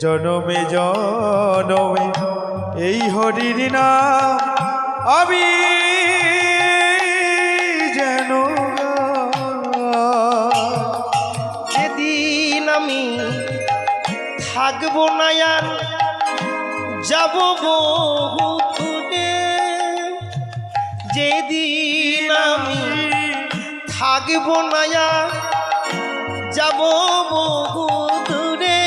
জনমে জনমে এই হরির নাম আমি যেন যেদিন আমি থাকবো না আর যাব বহু দূরে, যেদিন আমি থাকবো না আর যাব বহু দূরে,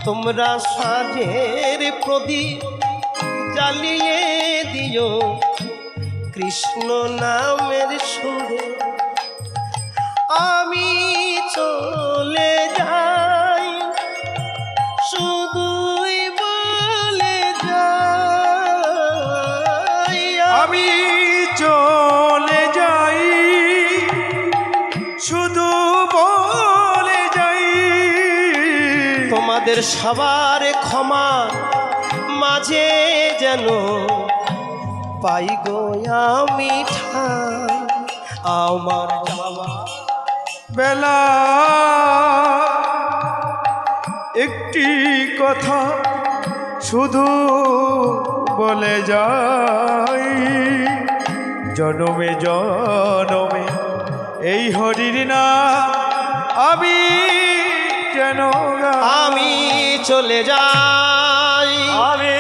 তোমরা সাঁঝের প্রদীপ জ্বালিয়ে দিও কৃষ্ণ নামের সুরে। আমি চলে যাই শুধুই বলে যাই, আমি চলে যাই শুধু বলে যাই, তোমাদের সবার ক্ষমা মাঝে যেন পাই গো আমি ঠাই। আমার যাওয়া বেলা একটি কথা শুধু বলে যাই, জনমে জনমে এই হরির নাম আমি যেন আমি চলে যাই, আমি